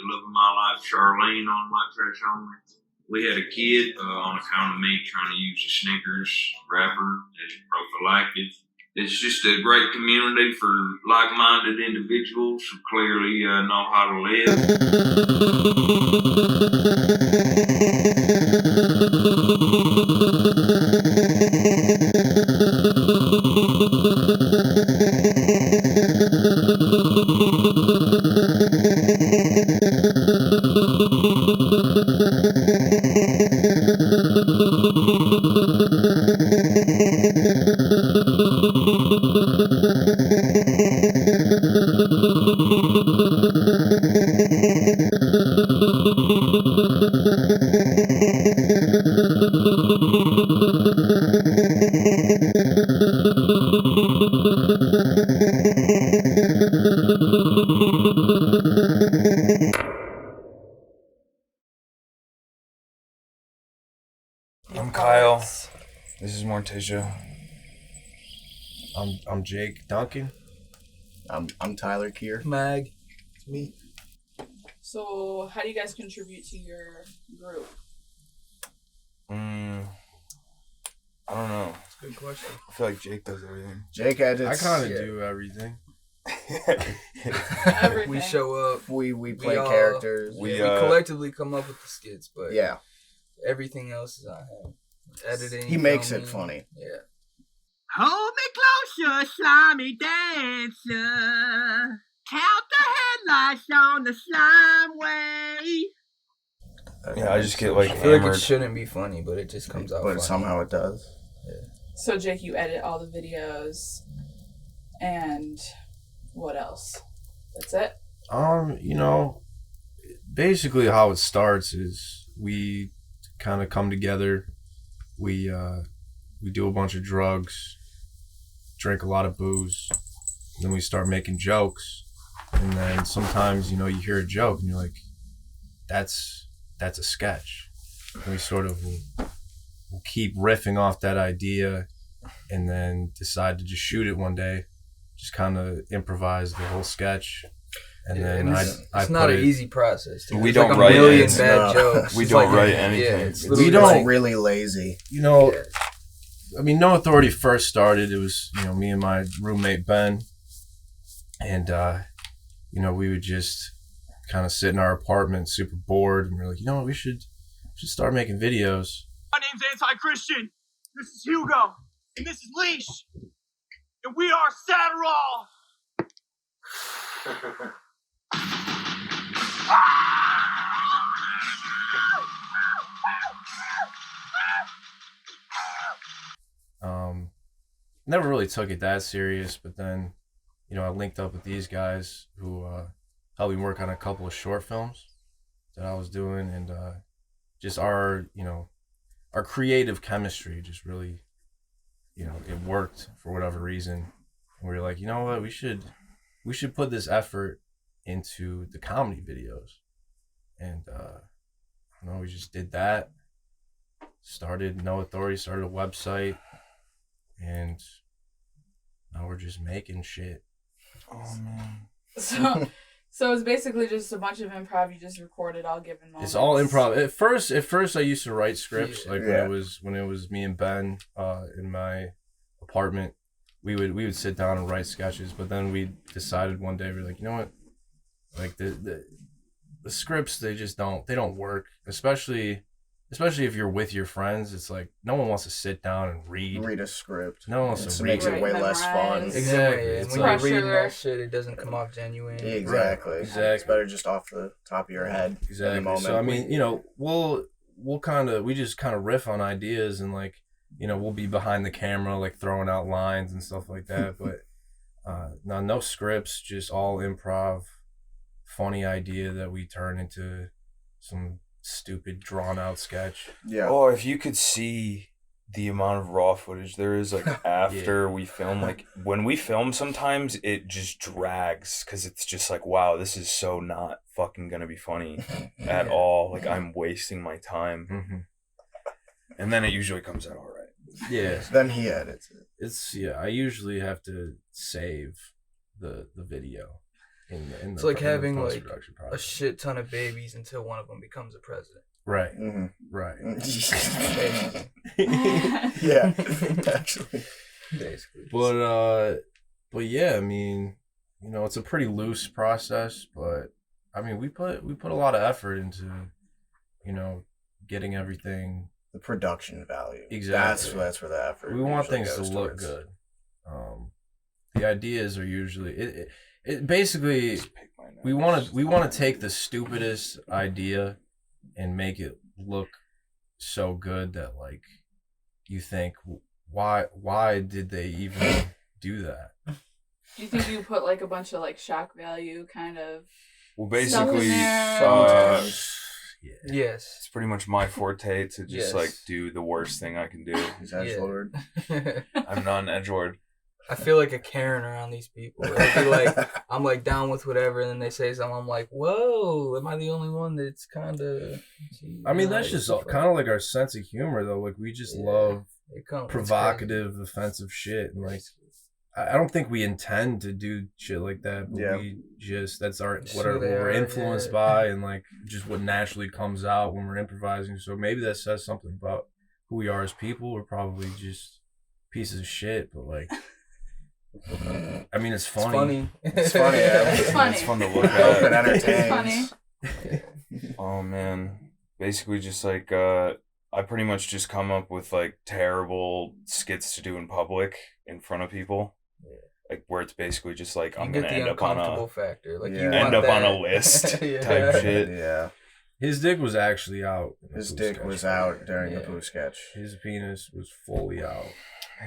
the love of my life, Charlene, on White Trash Only. We had a kid on account of me trying to use the Snickers wrapper as prophylactic. It's just a great community for like-minded individuals who clearly know how to live. I'm Kyle. This is Morticia. I'm Jake Duncan. I'm Tyler Keir. Mag. It's me. So, how do you guys contribute to your group? I don't know. That's a good question. I feel like Jake does everything. Jake edits. I kind of do everything. Everything. We show up. We play characters. We collectively come up with the skits, but yeah, everything else is on him. Editing. He makes filming. it funny. Yeah. Hold me closer, slimy dancer. Count the headlights on the slime way. Yeah, I just get like I feel like hammered. it shouldn't be funny, but it just comes out. But funny. somehow it does. Yeah. So, Jake, you edit all the videos, and what else? That's it? Basically how it starts is we kind of come together. We do a bunch of drugs, drink a lot of booze, and then we start making jokes. And then sometimes, you hear a joke and you're like, that's a sketch. And we sort of will keep riffing off that idea and then decide to just shoot it one day, just kind of improvise the whole sketch. And then it's not an easy process. Dude. We There's don't like write a million it. bad jokes. We It's don't like, write anything. Yeah, it's We It's don't really lazy. I mean, No Authority first started. It was, me and my roommate Ben, and we would just kind of sit in our apartment, super bored, and we're like, we should start making videos. My name's Anti-Christian. This is Hugo. And this is Leash. And we are Satterall. Never really took it that serious, but then, I linked up with these guys who helped me work on a couple of short films that I was doing, and just our creative chemistry just really, it worked for whatever reason. And we were like, you know what, we should put this effort into the comedy videos. And we just did that. Started No Authority, started a website, and now we're just making shit. Oh man. So it's basically just a bunch of improv. You just recorded all given moments. It's all improv. At first, I used to write scripts. Yeah. Like when it was me and Ben in my apartment, we would sit down and write sketches. But then we decided one day, we're like, you know what? Like the scripts, they don't work. Especially if you're with your friends. It's like no one wants to sit down and read a script. No one wants to read makes it way less fun. Exactly. And It's when like, you're reading that shit, it doesn't come off genuine. Exactly. Right. Exactly. It's better just off the top of your head. Exactly. In the moment. So I mean, we just kind of riff on ideas, and like, we'll be behind the camera, like throwing out lines and stuff like that. But no scripts, just all improv, funny idea that we turn into some stupid drawn out sketch. Yeah. Oh, if you could see the amount of raw footage there is, like, after we film, like, when we film, sometimes it just drags because it's just like, wow, this is so not fucking gonna be funny at all. Like, I'm wasting my time. Mm-hmm. And then it usually comes out all right. Yeah. Then he edits it. I usually have to save the video. It's like having like post-production a process. shit ton of babies until one of them becomes a president. Right. Mm-hmm. Right. Yeah, actually. Basically. But yeah, I mean, you know, it's a pretty loose process, but I mean, we put a lot of effort into, you know, getting everything. The production value. Exactly. That's where the effort. We want usually things to goes look towards. good. The ideas are usually it basically we want to take the stupidest idea and make it look so good that like you think why did they even do that? Do you think you put like a bunch of like shock value kind of Well, stuff in basically, there? Yeah. Yes. it's pretty much my forte to just Yes. like do the worst thing I can do. He's edgelord. I'm not an edgelord. I feel like a Karen around these people. I'd be like, I'm like down with whatever, and then they say something. I'm like, whoa, am I the only one that's kind of? I mean, that's just kind of like our sense of humor, though. Like we just love provocative, offensive shit, and like I don't think we intend to do shit like that, but we just that's our what we're influenced by, and like just what naturally comes out when we're improvising. So maybe that says something about who we are as people. We're probably just pieces of shit, but like. I mean, it's funny. It's funny. Yeah. It's funny. It's fun to look Open at. entertains. It's funny. Oh man, basically just like I pretty much just come up with like terrible skits to do in public in front of people, like where it's basically just like I'm gonna end up on a factor, like Yeah. you end want up on that. a list Yeah. type shit. Yeah. His dick was actually out. in the His poo dick sketch. was out during the poo sketch. His penis was fully out.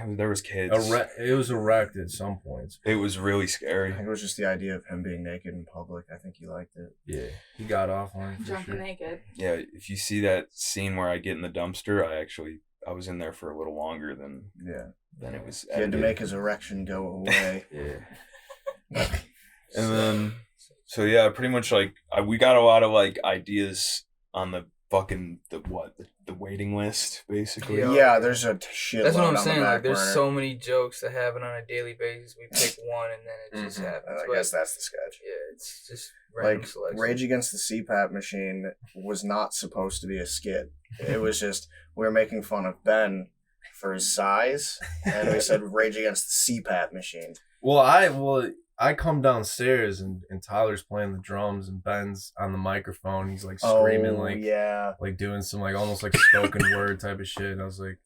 There was kids. It was erect at some points. It was really I scary. think it was just the idea of him being naked in public. I think he liked it. Yeah, he got off on it for Drunk sure. and naked. Yeah, if you see that scene where I get in the dumpster, I was in there for a little longer than it was. He had to edited. make his erection go away. Yeah. And then, so yeah, pretty much like we got a lot of like ideas on the fucking the waiting list basically. Yeah, there's a shit. That's what I'm load on the saying. back Like, there's burner. so many jokes that happen on a daily basis. We pick one, and then it just happens. I But, guess that's the sketch. yeah, it's just random Like selection. Rage Against the CPAP Machine was not supposed to be a skit. It was just we were making fun of Ben for his size, and we said Rage Against the CPAP Machine. Well, I come downstairs and Tyler's playing the drums and Ben's on the microphone. He's like screaming, like doing some like almost like spoken word type of shit. And I was like,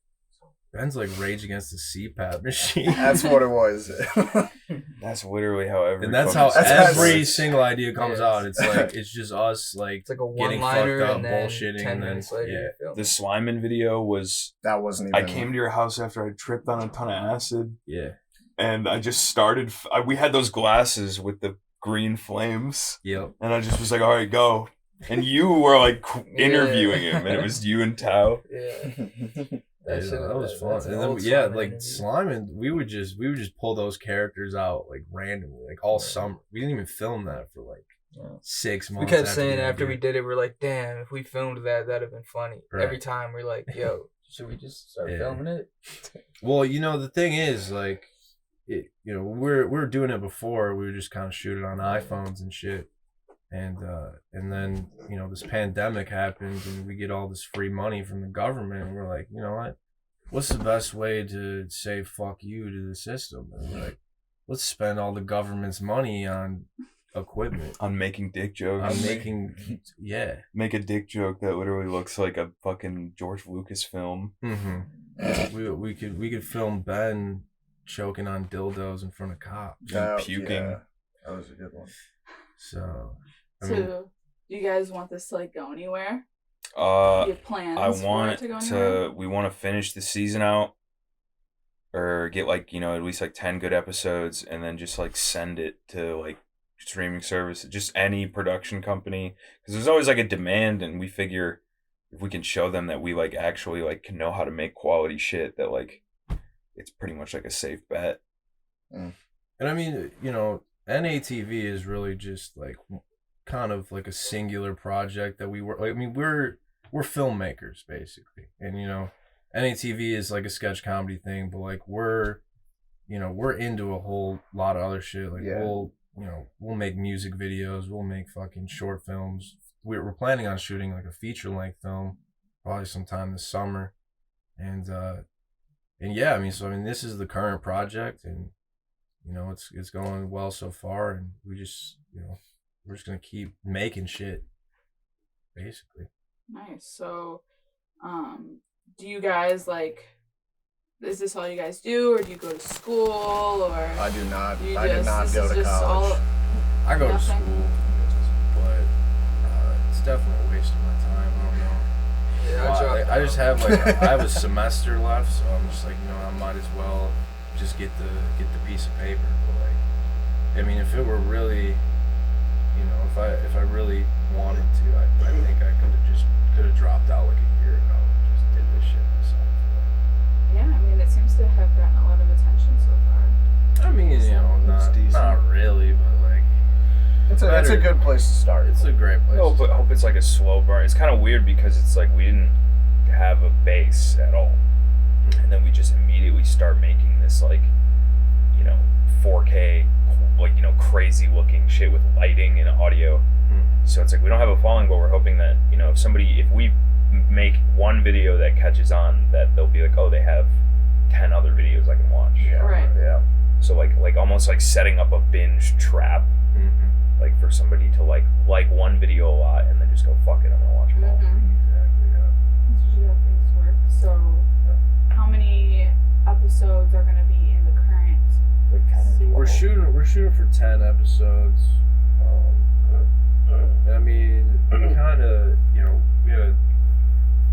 Ben's like Rage Against the CPAP Machine. That's what it was. That's literally how every And that's how fucking every skit single idea comes Yeah. out. It's like it's just us like It's like a getting one-liner, fucked up, and then bullshitting, 10 and then minutes later, yeah. you're filming. The Slimin video was That wasn't I even. came to your house after I tripped on a ton of acid. Yeah. And I just started. We had those glasses with the green flames, Yep. and I just was like, "All right, go." And you were like interviewing him, and it was you and Tao. Yeah. Yeah, shit- that was fun. that's an And then old yeah, Slimer like interview. Slime and we would just pull those characters out like randomly, like all summer. We didn't even film that for like 6 We months. kept after saying the after idea. we did it, we're like, damn, if we filmed that, that'd have been funny. Right. Every time we're like, yo, should we just start Yeah. filming it? Well, you know, the thing is, like, we're doing it before. We would just kind of shoot it on iPhones and shit, and then this pandemic happened, and we get all this free money from the government, and we're like, you know what? What's the best way to say fuck you to the system? And we're like, let's spend all the government's money on equipment. On making dick jokes. I'm making, Make a dick joke that literally looks like a fucking George Lucas film. Mm-hmm. We could film Ben choking on dildos in front of cops. Puking. Yeah, that was a good one. So, So, do you guys want this to like go anywhere? Do you have plans I for want it to go anywhere? we want to finish the season out, or get like at least like 10 good episodes, and then just like send it to like streaming service, just any production company, because there's always like a demand, and we figure if we can show them that we like actually like can know how to make quality shit, that like it's pretty much like a safe bet. and I mean, NATV is really just like kind of like a singular project that we were. I mean, we're filmmakers basically, and NATV is like a sketch comedy thing, but like we're into a whole lot of other shit. Like Yeah. we'll make music videos, we'll make fucking short films. We're planning on shooting like a feature length film probably sometime this summer, and yeah, this is the current project, and it's going well so far, and we just we're just gonna keep making shit, basically. Nice. So, do you guys is this all you guys do, or do you go to school, or? I do not. You I did not this go is to just college. I go to Nothing? school, but it's definitely a waste of my time. I don't know. Yeah, I just have I have a semester left, so I'm just I might as well just get the piece of paper. But if it were really, if I really wanted to, I think I could have dropped out like a year ago and just did this shit myself. Yeah, it seems to have gotten a lot of attention so far. Not really, but It's a good place to start. It's a great place. I hope it's like a slow burn. It's kind of weird because it's like we didn't have a base at all, and then we just immediately start making this 4K crazy looking shit with lighting and audio. So it's like we don't have a following, but we're hoping that if we make one video that catches on, that they'll be like, oh, they have 10 other videos I can watch. Yeah. Right. Yeah. So like almost like setting up a binge trap, for somebody to like one video a lot and then just go, fuck it, I'm gonna watch them all. Exactly. Yeah. That's usually how things work. So, how many episodes are going to be in the current season? We're shooting for 10 episodes. We kind of we had to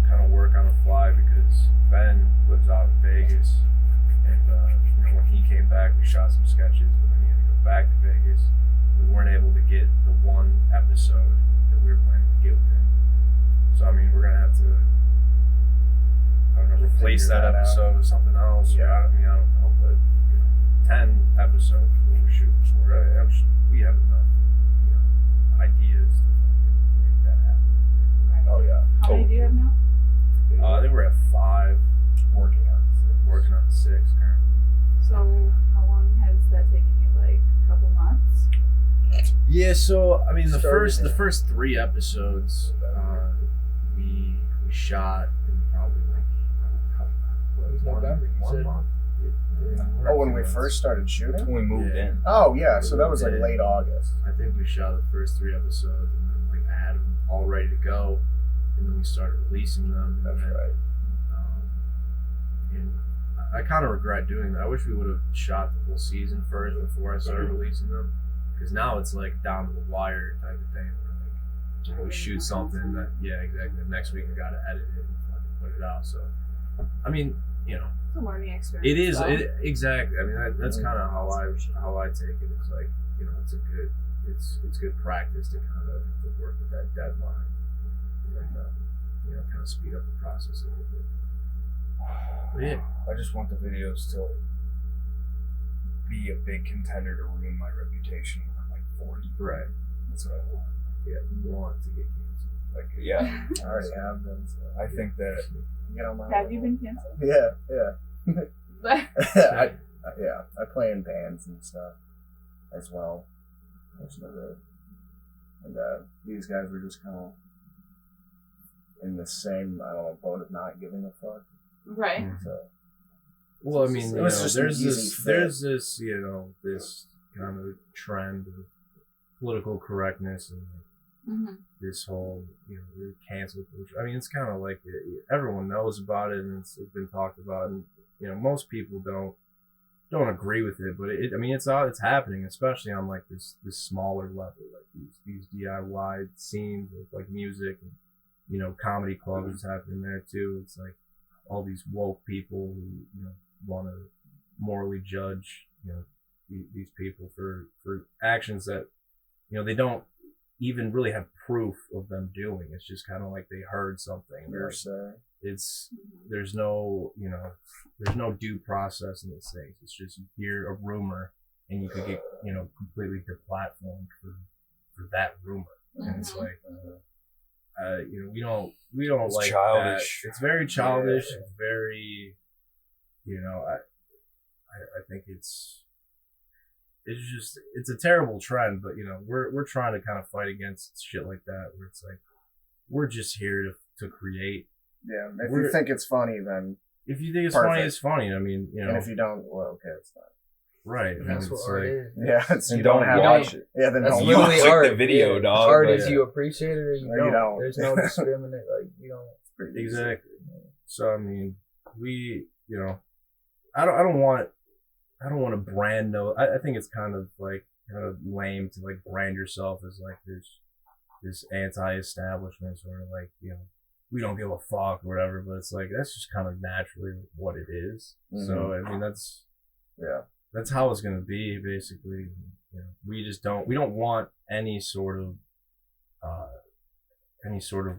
kind of work on the fly because Ben lives out in Vegas, and when he came back, we shot some sketches, but then he had to go back to Vegas. We weren't able to get the one episode that we were planning to get with him. So we're gonna have to, replace that episode with something else. Yeah. I don't know, but 10 episodes is what we're shooting for. We have enough, ideas to fucking make that happen. Right. Oh yeah. How many do you have now? I think we're at 5, Working on 6 currently. So, how long has that taken you? A couple months? Yeah, so the Started first 3 episodes we shot in probably one month. Oh, when we first started shooting? When we moved in. Oh yeah, so that was late August. I think we shot the first 3 episodes, and then I had them all ready to go, and then we started releasing them. That's right. And I kind of regret doing that. I wish we would have shot the whole season first before I started releasing them, because now it's down to the wire type of thing. Where we shoot something that exactly. The next week we got to edit it and fucking put it out. So, It's a learning experience. it is though. exactly. That's kind of how I take it. It's it's good practice to kind of work with that deadline, and kind of speed up the process a little bit. But yeah, I just want the videos to be a big contender to ruin my reputation when I'm 40. right. That's what I want. Yeah, you want to get canceled. Yeah. I already have them. So I think that get on my Have you been canceled? Yeah. I play in bands and stuff as well. Most of it. And these guys were just kind of in the same, boat of not giving a fuck. Right. So, Well, it was just there's an easy this, fit. there's this, this kind of trend of political correctness and this whole, cancel culture. It's kind of everyone knows about it and it's been talked about, and most people don't agree with it, but it's happening, especially on this smaller level, these DIY scenes of music and comedy clubs is happening there too. It's all these woke people who want to morally judge these people for actions that they don't even really have proof of them doing. It's just kind of they heard something. There's no due process in these things. It's just you hear a rumor and you could get completely deplatformed for that rumor. And it's we don't it's like childish. that. It's very childish. It's very I think it's a terrible trend, but we're trying to kind of fight against shit like that, where it's like we're just here to create. Yeah, if you think it's funny, then if you think it's perfect. funny, it's funny. I mean, and if you don't, well, okay, it's not. Right. That's what art is. Yeah, it's, You you don't don't watch it. Yeah, then That's don't You literally click art. the video, dog, Art but- is you appreciate it or you Or you don't. don't. There's no discriminate. Like you don't. Pretty easy. Exactly. So I mean, we, I don't want to brand no. I think it's kind of lame to like brand yourself as like this anti-establishment or like we don't give a fuck or whatever. But it's like that's just kind of naturally what it is. Mm-hmm. So I mean that's how it's gonna be basically. We don't want any sort of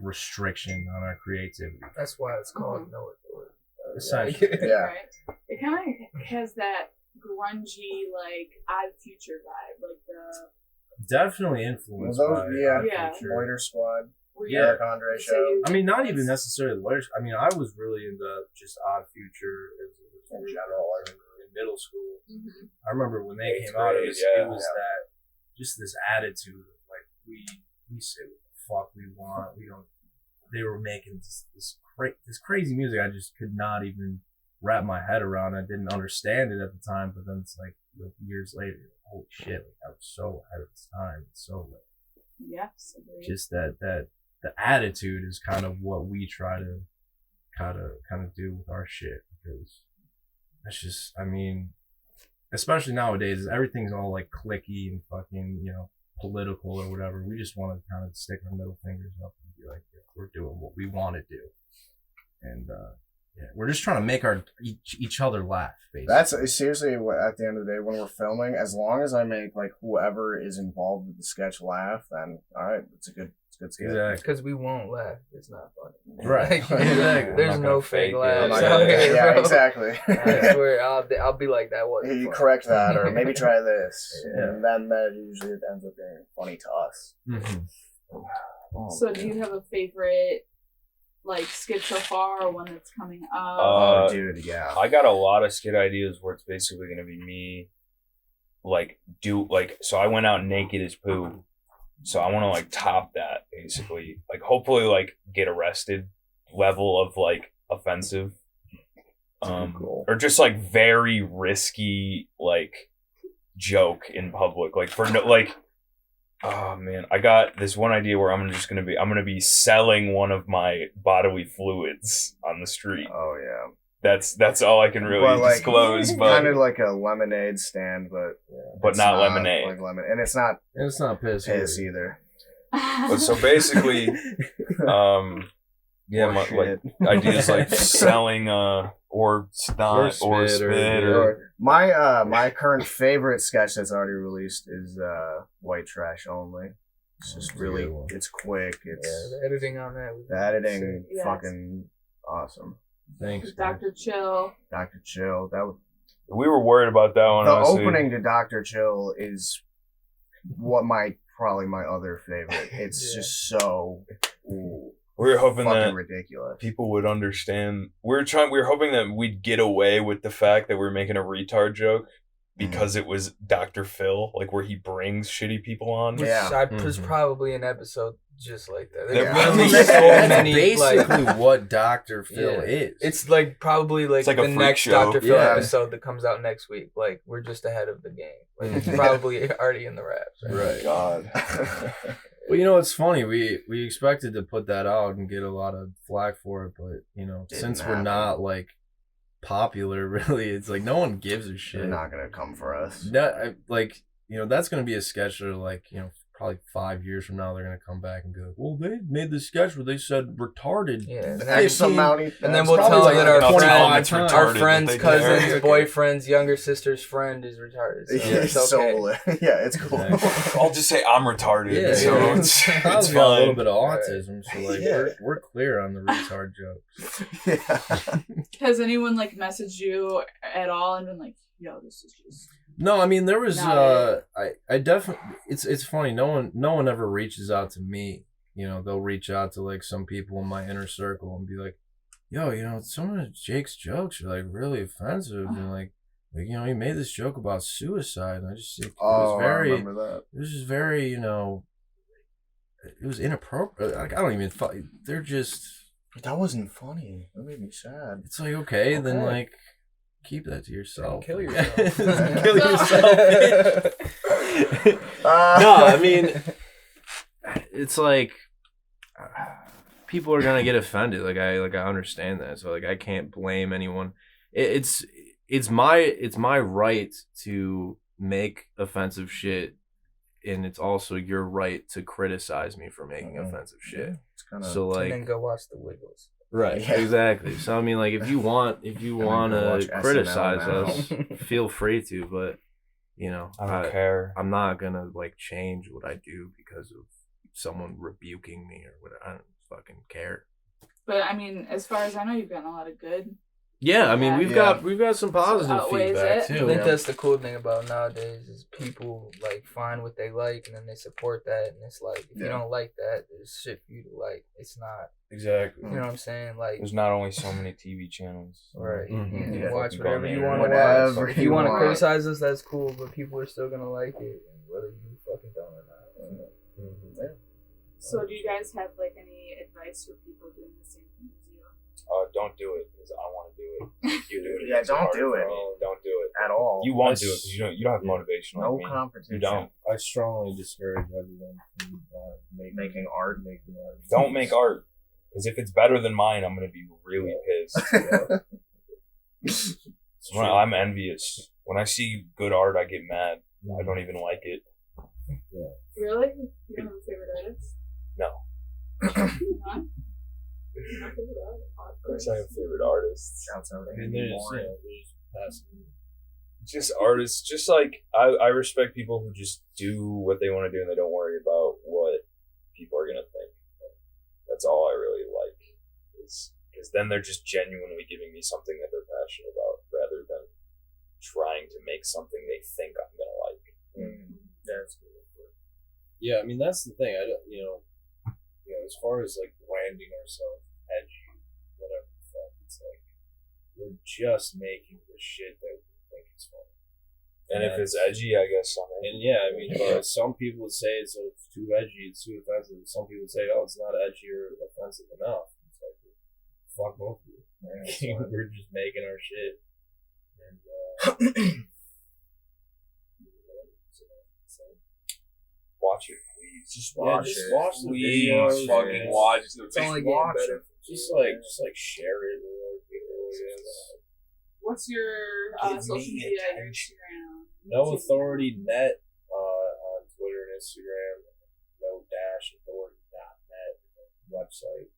restriction on our creativity. That's why it's called Know It Do It. Essentially. Yeah. Right. It kind of has that grungy, like, Odd Future vibe. Like the. Definitely influenced Well, by yeah. Yeah. Loiter Squad, where Yeah. you Eric Andre say show. you I mean, not like even this. necessarily lawyers. I mean, I was really into just Odd Future in general. I remember in middle school. Mhm. I remember when they Eighth came out, it grade, was, yeah. it was that just this attitude of like we say what the fuck we want. We don't. They were making this crazy music. I just could not even wrap my head around. I didn't understand it at the time, but then it's like years later, holy shit! Like I was so ahead of its time. It's so like Yes, agreed. just that the attitude is kind of what we try to kind of do with our shit, because that's just, I mean, especially nowadays, everything's all like clicky and fucking political or whatever. We just want to kind of stick our middle fingers up and be like, yeah, we're doing what we want to do, and we're just trying to make each other laugh. Basically, That's seriously what, at the end of the day, when we're filming, as long as I make like whoever is involved with the sketch laugh, then all right, it's a good sketch. exactly. Because we won't laugh. It's not funny. Right. Like, Exactly. There's I'm not no gonna fake fake it. laughs. I'm not out gonna- here, yeah, bro. exactly. I swear, I'll be like that. Wasn't You funny. correct that, or maybe try this, Yeah. and then that usually ends up being funny to us. Mm-hmm. So, do you have a favorite, like, skit so far, or one that's coming up? Oh, dude, yeah. I got a lot of skit ideas where it's basically gonna be me, so I went out naked as poo, so I want to like top that basically, like hopefully like get arrested level of like offensive, Cool. or just like very risky like joke in public, like for no like. Oh man, I got this one idea where I'm gonna be selling one of my bodily fluids on the street. Oh yeah. That's all I can really But, like, disclose, but Kind of like a lemonade stand, but it's not lemonade. Like lemon, and it's not It's not piss. piss either. But so basically, Yeah, like ideas like selling or snot or spit or Or my current favorite sketch that's already released is White Trash Only. It's just That's a really, good one. it's quick. It's Yeah, the editing on that. Was the editing Yes. fucking awesome. Thanks, Dr. Chill. Dr. Chill. That was, we were worried about that one. the honestly. opening to Dr. Chill is probably my other favorite. It's Yeah. just so ooh, We were hoping fucking that ridiculous. people would understand. We were hoping that we'd get away with the fact that we're making a retard joke because it was Dr. Phil, like where he brings shitty people on. Which Yeah. there's Mhm. probably an episode just like that. There There's Yeah. literally That's so That's many. basically Like, what Dr. Phil Yeah. is. it's like probably like It's like a the freak next show. Dr. Phil Yeah. episode that comes out next week. Like we're just ahead of the game. Like it's Mhm. probably already in the wraps. right. God. Well, it's funny. We expected to put that out and get a lot of flack for it, but Didn't since we're happen. not like popular, really, it's like no one gives a shit. They're not gonna come for us. That's gonna be a sketch that probably 5 years from now they're gonna come back and be like, well, they made this sketch where they said retarded. Yeah, and X amount. And then that's we'll probably tell them that our I'll tell them friend, it's times. retarded our that friend's they did. cousin's Okay. boyfriend's younger sister's friend is retarded. So Yeah, it's okay. yeah, it's cool. I'll just say I'm retarded, Yeah, so yeah. it's Probably got a little fine. bit of autism, so like Yeah. we're clear on the retard jokes. Yeah. Has anyone, like, messaged you at all and been like, yo, this is just. No, I mean there was Not I definitely it's funny, no one ever reaches out to me. They'll reach out to like some people in my inner circle and be like, yo, some of Jake's jokes are like really offensive and like Like, he made this joke about suicide, and I just it Oh, was very, I remember that. it was just very, it was inappropriate. Like, I don't even. They're just. That wasn't funny. That made me sad. It's like, okay, then Okay. like, keep that to yourself. Kill yourself. Kill yourself. No, I mean, it's like people are gonna get offended. Like I understand that. So like I can't blame anyone. It's my right to make offensive shit, and it's also your right to criticize me for making offensive shit. It's kind of So And like then go watch The Wiggles. right, Yeah. exactly. So I mean, like if you want then go to watch criticize SNL us, feel free to. But I don't care. I'm not gonna like change what I do because of someone rebuking me or whatever. I don't fucking care. But I mean, as far as I know, you've gotten a lot of good. Yeah, I mean we've Yeah. got some positive outweighs feedback it. I too. think that's the cool thing about nowadays is people like find what they like and then they support that, and it's like if you don't like that, there's shit for you to like. It's not, Exactly. you know what I'm saying? Like, There's not only so many TV channels. right? Mhm. You can Yeah. watch Fucking whatever go on you the want to internet. watch. Whatever If you you want to want. criticize us, that's cool, but people are still gonna like it, whether you fucking don't or not. So, do you guys have like any advice for people doing the same thing as you? Don't do it because I want to do it. You do it. Yeah, It's don't hard do for it. me. Don't do it. at all. You won't do it because you don't have motivation No like me. competition. You don't. I strongly discourage everyone from Making art. Don't make art because if it's better than mine, I'm gonna be really pissed. Well, I'm envious. When I see good art, I get mad. I don't even like it. Really? You don't have a favorite artist? No. Not? Of course, I have favorite artists. Shouts out And Andy there's, Warren. Just artists. Just like I respect people who just do what they want to do and they don't worry about what people are gonna think. That's all I really like. Because then they're just genuinely giving me something that they're passionate about, rather than trying to make something they think I'm gonna like. That's good. Yeah, I mean that's the thing. I don't, as far as like branding ourselves edgy, whatever the fuck, it's like we're just making the shit that we think is funny. And if it's edgy, I guess I'm in. And yeah, I mean, some people would say it's too edgy, it's too offensive. Some people would say, oh, it's not edgy or offensive enough. It's like, fuck both of you. We're just making our shit. And Watch it, please. just Watch just it. watch the Please videos. fucking and watch the It's only video. getting better. Just like share it with other people. What's your Give social me media, your attention. Instagram? No YouTube authority net on Twitter and Instagram. No dash authority.net website.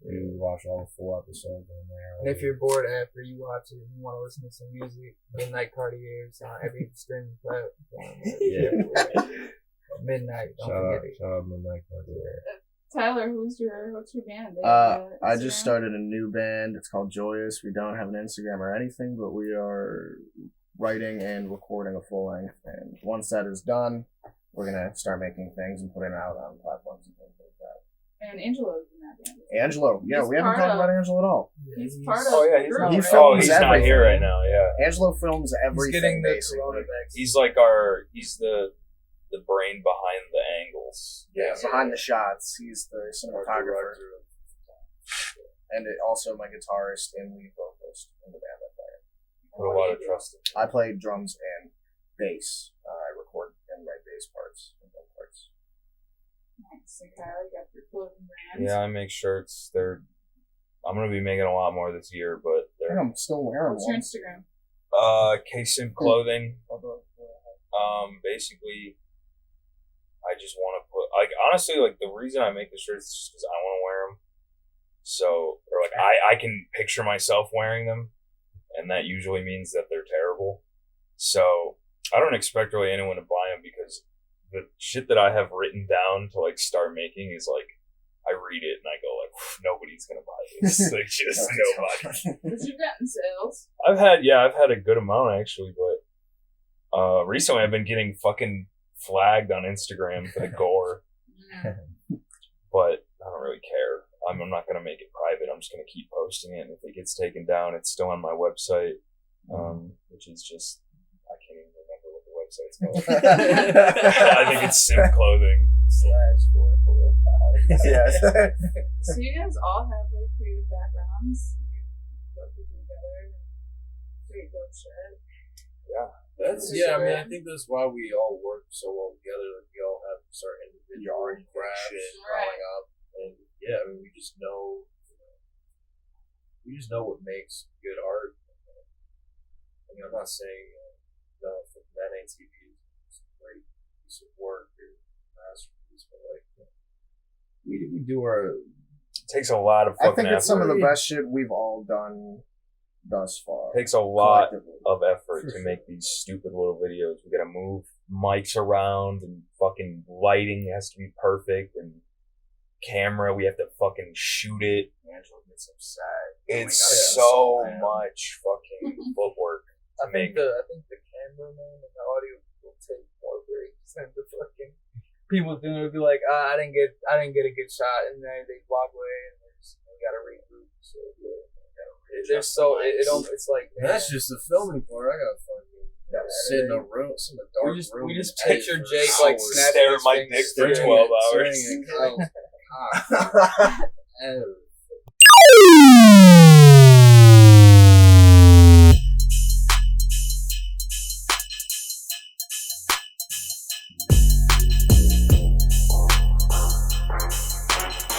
You watch all the full episodes on there. And if you're bored after you watch it and you want to listen to some music, Midnight Cartier's on every streaming platform. Midnight, don't forget it. shout out Midnight Cartier. Tyler, what's your band? They have I an just Instagram? started a new band. It's called Joyous. We don't have an Instagram or anything, but we are writing and recording a full length. And once that is done, we're gonna start making things and putting it out on platforms and things like that. And Angelo's in that band. Angelo, yeah, He's we haven't part talked of- about Angelo at all. He's part of. Oh yeah, he's the not. group, He right? films He's not everything. here right now. Yeah, Angelo films everything. He's getting the basically. corona vaccine. he's like he's the brain behind the angles. Yeah, behind the shots, he's the cinematographer, and also my guitarist and lead vocalist in the band I play. Put a lot of trust in. I play drums and bass. I record and write bass parts and vocal parts. Nice. So Tyler, you got your clothing brand. Yeah, I make shirts. I'm gonna be making a lot more this year, but I think I'm still wearing What's your one. Instagram? K-Sim clothing. Basically, I just want to put honestly the reason I make the shirts is just because I want to wear them. So I can picture myself wearing them, and that usually means that they're terrible. So I don't expect really anyone to buy them because the shit that I have written down to start making is I read it and I go nobody's gonna buy this. Just nobody. But you've gotten sales. I've had a good amount actually, but recently I've been getting fucking flagged on Instagram for the gore, but I don't really care. I'm not gonna make it private. I'm just gonna keep posting it, and if it gets taken down, it's still on my website. which is just, I can't even remember what the website's called. I think it's Sim Clothing. /445. Yes. So you guys all have like creative backgrounds. You work together, create dope shit. I mean, I think that's why we all work so well together. Like, we all have certain individual crafts growing up, and I mean, we just know what makes good art. I mean, I'm not saying that ATV is a great piece of work or masterpiece, but like we do our. It takes a lot of I fucking think it's some of the effort. best shit we've all done thus far. It takes a lot collectively. of effort to make these stupid little videos. We gotta move mics around, and fucking lighting has to be perfect, and camera, we have to fucking shoot it. Angela gets upset. It's so much fucking footwork to make. I think the cameraman and the audio will take more breaks than the fucking people do. It'll be like, I didn't get a good shot, and then they walk away, and we gotta regroup. So it's like That's just the filming part. I gotta fucking sit in a room, sit in a dark room. We just picture Jake for like hours. snapping Stare at his my fingers. dick for 12 hours. Staring at Kyle's cock.